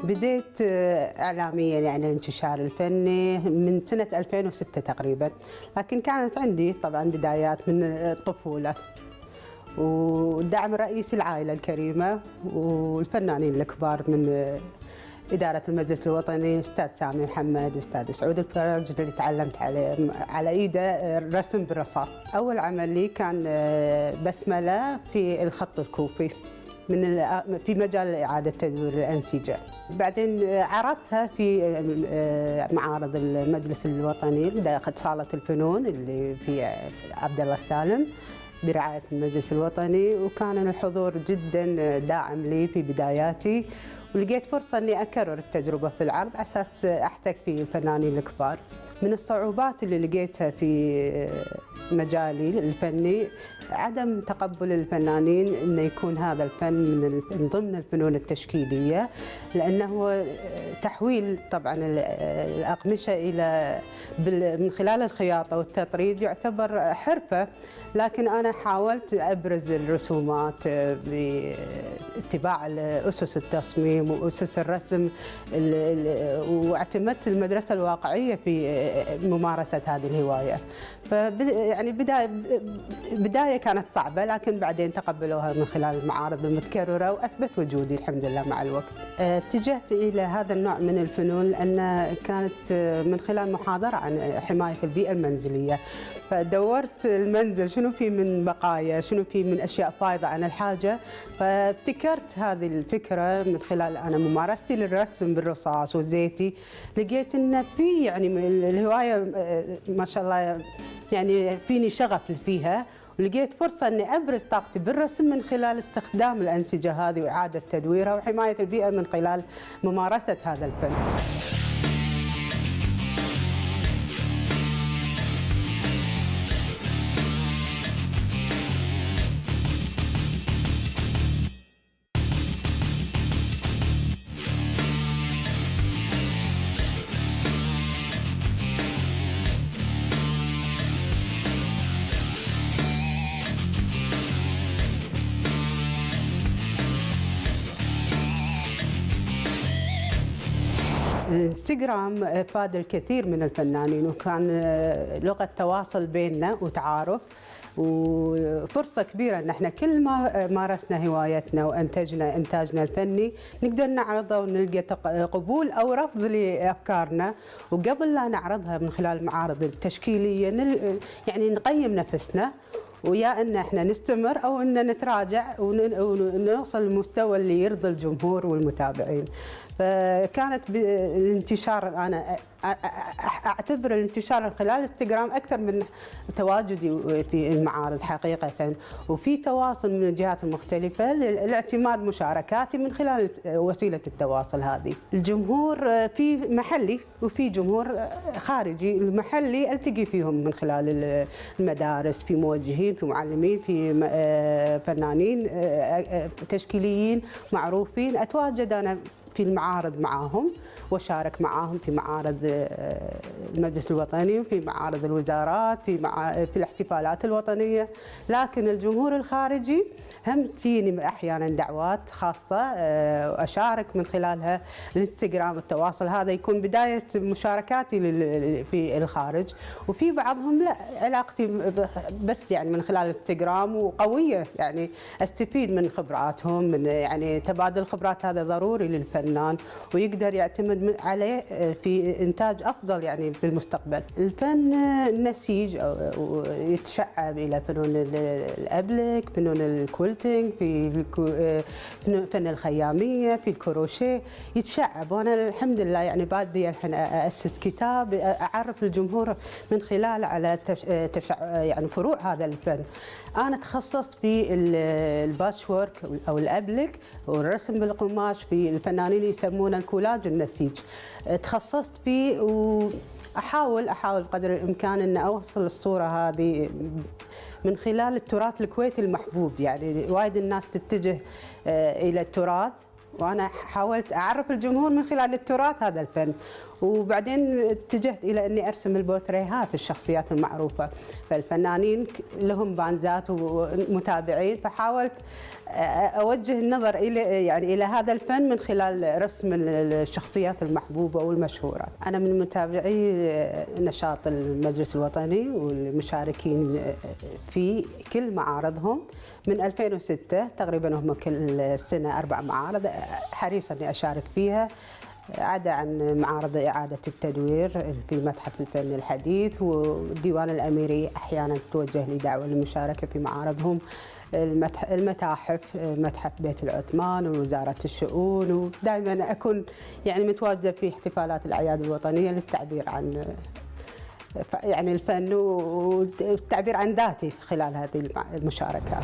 بديت إعلاميا يعني الانتشار الفني من سنة 2006 تقريبا، لكن كانت عندي طبعا بدايات من الطفولة، والدعم الرئيسي العائلة الكريمة والفنانين الكبار من إدارة المجلس الوطني، أستاذ سامي محمد وأستاذ سعود الفرج اللي تعلمت على إيده الرسم بالرصاص. أول عمل لي كان بسملة في الخط الكوفي في مجال إعادة تدوير الأنسجة. بعدين عرضتها في معارض المجلس الوطني داخل صالة الفنون اللي في عبد الله السالم برعاية المجلس الوطني، وكان الحضور جدا داعم لي في بداياتي، ولقيت فرصة أني أكرر التجربة في العرض على أساس أحتك في الفنانين الكبار. من الصعوبات اللي لقيتها في مجالي الفني عدم تقبل الفنانين أنه يكون هذا الفن من ضمن الفنون التشكيلية، لأنه تحويل طبعا الأقمشة إلى من خلال الخياطة والتطريز يعتبر حرفة، لكن أنا حاولت أبرز الرسومات باتباع أسس التصميم وأسس الرسم، واعتمدت المدرسة الواقعية في ممارسة هذه الهواية. يعني بداية كانت صعبة، لكن بعدين تقبلوها من خلال المعارض المتكررة وأثبت وجودي الحمد لله مع الوقت. اتجهت إلى هذا النوع من الفنون لأن كانت من خلال محاضرة عن حماية البيئة المنزلية، فدورت المنزل شنو فيه من بقايا، شنو فيه من أشياء فايضة عن الحاجة، فابتكرت هذه الفكرة من خلال أنا ممارستي للرسم بالرصاص وزيتي. لقيت إن في يعني الهواية ما شاء الله يعني فيني شغف فيها، ولقيت فرصة أني أبرز طاقتي بالرسم من خلال استخدام الأنسجة هذه وإعادة تدويرها وحماية البيئة من خلال ممارسة هذا الفن. الانستغرام فاد الكثير من الفنانين، وكان لغة تواصل بيننا وتعارف، وفرصة كبيرة ان احنا كل ما مارسنا هوايتنا وانتجنا انتاجنا الفني نقدر نعرضه ونلقى قبول او رفض لافكارنا، وقبل لا نعرضها من خلال المعارض التشكيلية يعني نقيم نفسنا، ويا ان احنا نستمر او ان نتراجع ونوصل للمستوى اللي يرضي الجمهور والمتابعين. فكانت الانتشار، انا اعتبر الانتشار من خلال الانستغرام اكثر من تواجدي في المعارض حقيقه، وفي تواصل من الجهات المختلفه لاعتماد مشاركاتي من خلال وسيله التواصل هذه. الجمهور في محلي وفي جمهور خارجي. المحلي التقي فيهم من خلال المدارس، في موجهين، في معلمين، في فنانين تشكيليين معروفين، اتواجد انا في المعارض معاهم وشارك معاهم في معارض المجلس الوطني وفي معارض الوزارات في الاحتفالات الوطنية. لكن الجمهور الخارجي هم تجيني احيانا دعوات خاصة واشارك من خلالها الانستغرام. التواصل هذا يكون بداية مشاركاتي في الخارج، وفي بعضهم لا علاقتي بس يعني من خلال الانستغرام وقوية، يعني استفيد من خبراتهم، من يعني تبادل الخبرات هذا ضروري للفن. الفنان ويقدر يعتمد عليه في إنتاج أفضل يعني بالمستقبل. الفن نسيج يتشعب إلى فنون الأبلك، فنون الكولتينج، في فن الخيامية، في الكروشيه، يتشعب. وأنا الحمد لله يعني بادية الحين أسس كتاب أعرف الجمهور من خلاله على يعني فروع هذا الفن. أنا تخصصت في الباتش وورك أو الأبلك والرسم بالقماش، في الفنانين يسمونه الكولاج النسيج. تخصصت فيه وأحاول قدر الإمكان أن أوصل الصورة هذه من خلال التراث الكويتي المحبوب. يعني وايد الناس تتجه إلى التراث، وأنا حاولت أعرف الجمهور من خلال التراث هذا الفن. وبعدين اتجهت إلى أني أرسم البورتريهات الشخصيات المعروفة، فالفنانين لهم بانزات ومتابعين، فحاولت أوجه النظر إلى هذا الفن من خلال رسم الشخصيات المحبوبة والمشهورة. أنا من متابعي نشاط المجلس الوطني والمشاركين في كل معارضهم من 2006 تقريبا. هم كل سنة 4 معارض حريصة أني أشارك فيها، عدا عن معارض إعادة التدوير في متحف الفن الحديث والديوان الأميري. أحيانا توجه لي دعوة للمشاركة في معارضهم. المتاحف، متحف بيت العثمان ووزارة الشؤون، ودائما أكون يعني متواجدة في احتفالات الأعياد الوطنية للتعبير عن يعني الفن والتعبير عن ذاتي خلال هذه المشاركات.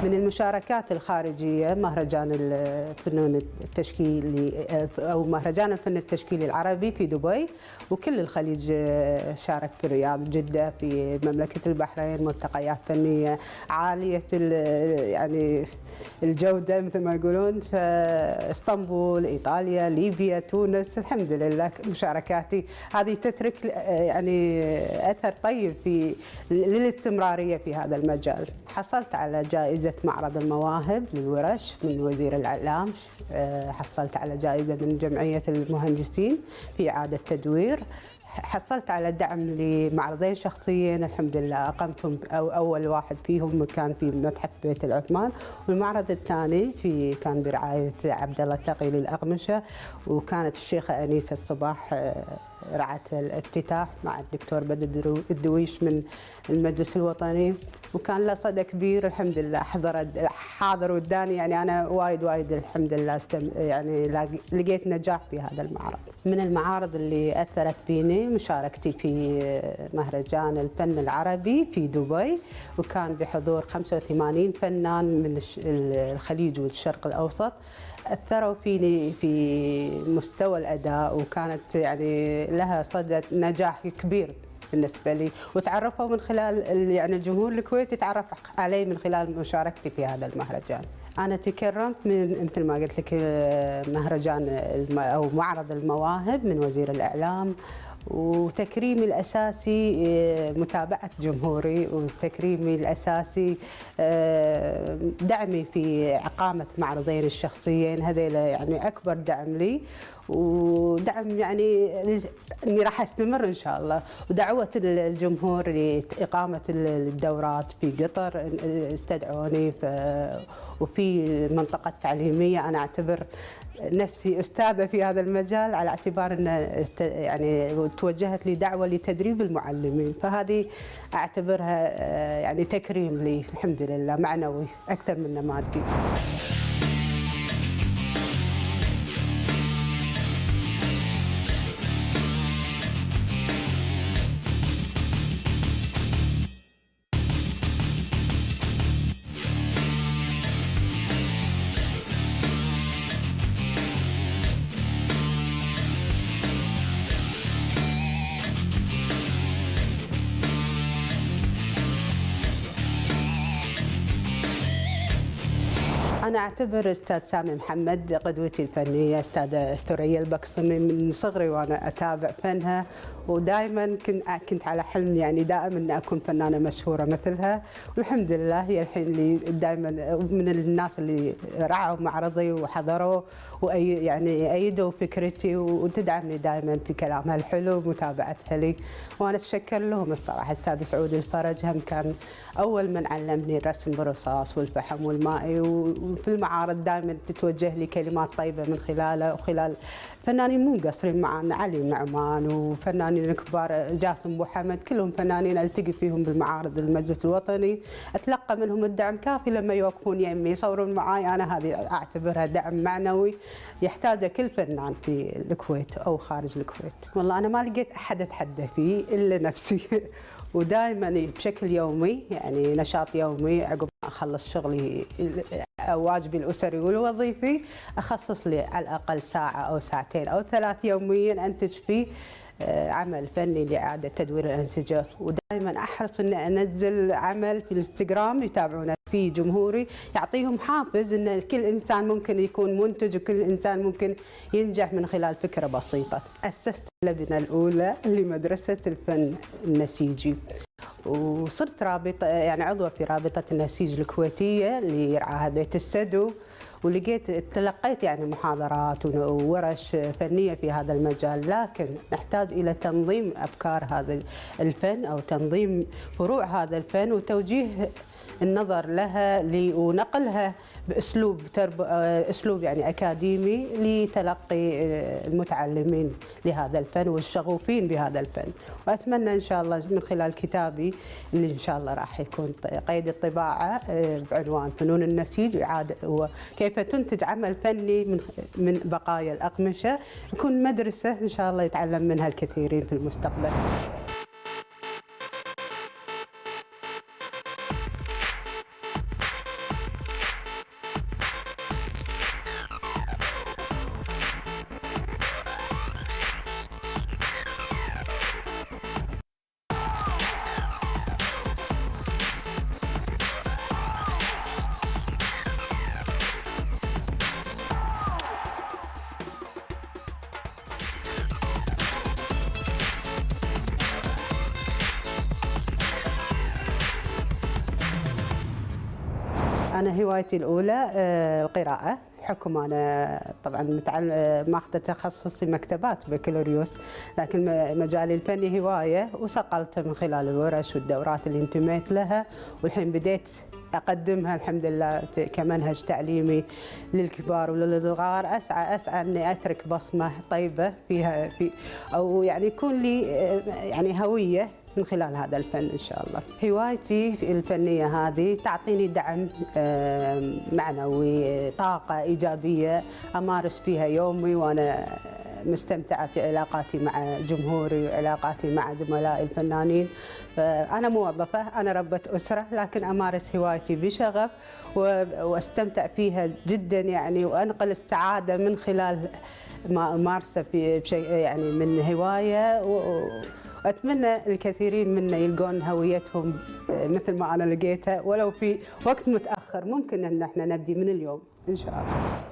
من المشاركات الخارجية مهرجان الفنون التشكيلي أو مهرجان الفن التشكيلي العربي في دبي، وكل الخليج شارك في الرياض، جدة، في مملكة البحرين، ملتقيات فنية عالية يعني الجودة مثل ما يقولون، في اسطنبول، إيطاليا، ليبيا، تونس. الحمد لله مشاركاتي هذه تترك يعني أثر طيب في للاستمرارية في هذا المجال. حصلت على جائزة معرض المواهب للورش من وزير الإعلام، حصلت على جائزة من جمعية المهندسين في إعادة تدوير، حصلت على دعم لمعرضين شخصيين الحمد لله أقمتهم. أول واحد فيهم كان في متحف بيت العثمان، والمعرض الثاني كان برعاية عبد الله التقي للأقمشة، وكانت الشيخة أنيسة الصباح رعت الافتتاح مع الدكتور بدر الدويش من المجلس الوطني، وكان له صدى كبير الحمد لله. حاضر وداني، يعني أنا وايد الحمد لله يعني لقيت نجاح في هذا المعرض. من المعارض اللي أثرت فيني مشاركتي في مهرجان الفن العربي في دبي، وكان بحضور 85 فنان من الخليج والشرق الأوسط. أثروا فيني في مستوى الأداء، وكانت يعني لها صدى نجاح كبير بالنسبة لي، وتعرفوا من خلال يعني الجمهور الكويتي تعرف علي من خلال مشاركتي في هذا المهرجان. أنا تكرمت من مثل ما قلت لك مهرجان أو معرض المواهب من وزير الإعلام، وتكريمي الأساسي متابعة جمهوري، وتكريمي الأساسي دعمي في إقامة معرضين الشخصيين. هذيلا يعني أكبر دعم لي، ودعم يعني أني راح أستمر إن شاء الله، ودعوة الجمهور لإقامة الدورات في قطر. استدعوني وفي المنطقة التعليمية أنا أعتبر نفسي أستاذة في هذا المجال، على اعتبار أن يعني توجهت لي دعوة لتدريب المعلمين، فهذه أعتبرها يعني تكريم لي الحمد لله، معنوي أكثر من مادي. أنا أعتبر أستاذ سامي محمد قدوتي الفنية. أستاذة ثريا البقسمي من صغري وأنا أتابع فنها، ودائما كنت على حلم يعني دائما أن أكون فنانة مشهورة مثلها، والحمد لله هي الحين اللي دائما من الناس اللي رعوا معرضي وحضروا يعني أيدوا فكرتي وتدعمني دائما في كلامها الحلو ومتابعتها لي، وأنا أتشكر لهم الصراحة. أستاذ سعود الفرج هم كان أول من علمني الرسم بالرصاص والفحم والمائي، وفي المعارض دائما تتوجه لي كلمات طيبة من خلاله وخلال فنانين مو مقصرين معنا، علي النعمان وفنانين الكبار جاسم ابو حمد، كلهم فنانين التقي فيهم بالمعارض المجلس الوطني، اتلقى منهم الدعم كافي لما يوقفون يمي يصورون معي. انا هذه اعتبرها دعم معنوي يحتاجه كل فنان في الكويت او خارج الكويت. والله انا ما لقيت احد اتحدى فيه الا نفسي ودائما بشكل يومي يعني نشاط يومي عقب ما اخلص شغلي واجبي الاسري والوظيفي اخصص لي على الاقل ساعه او ساعتين او ثلاث يوميا انتج فيه عمل فني لاعاده تدوير الانسجه، ودائما احرص اني انزل عمل في الانستغرام يتابعونه فيه جمهوري، يعطيهم حافز ان كل انسان ممكن يكون منتج وكل انسان ممكن ينجح من خلال فكره بسيطه. اسست اللبنه الاولى لمدرسه الفن النسيجي، وصرت رابطه يعني عضوه في رابطه النسيج الكويتيه اللي يرعاها بيت السدو، تلقيت يعني محاضرات وورش فنيه في هذا المجال، لكن نحتاج الى تنظيم افكار هذا الفن او تنظيم فروع هذا الفن وتوجيه النظر لها ونقلها باسلوب يعني اكاديمي لتلقي المتعلمين لهذا الفن والشغوفين بهذا الفن، واتمنى ان شاء الله من خلال كتابي اللي ان شاء الله راح يكون قيد الطباعه بعنوان فنون النسيج وكيف تنتج عمل فني من بقايا الاقمشه، يكون مدرسه ان شاء الله يتعلم منها الكثيرين في المستقبل. أنا هوايتي الأولى القراءة، بحكم أنا طبعا ماخذة تخصصي مكتبات بكالوريوس، لكن مجالي الفني هواية وصقلته من خلال الورش والدورات اللي انتميت لها، والحين بديت أقدمها الحمد لله كمنهج تعليمي للكبار وللصغار. أسعى أني أترك بصمة طيبة فيها أو يعني يكون لي يعني هوية من خلال هذا الفن إن شاء الله. هوايتي الفنية هذه تعطيني دعم معنوي، طاقة إيجابية أمارس فيها يومي وأنا مستمتعة في علاقاتي مع جمهوري وعلاقاتي مع زملائي الفنانين. أنا موظفة، أنا ربة أسرة، لكن أمارس هوايتي بشغف واستمتع فيها جدا يعني، وأنقل السعادة من خلال ما أمارسه في شيء يعني من هواية، وأتمنى الكثيرين منا يلقون هويتهم مثل ما أنا لقيتها ولو في وقت متأخر. ممكن أن احنا نبدي من اليوم إن شاء الله.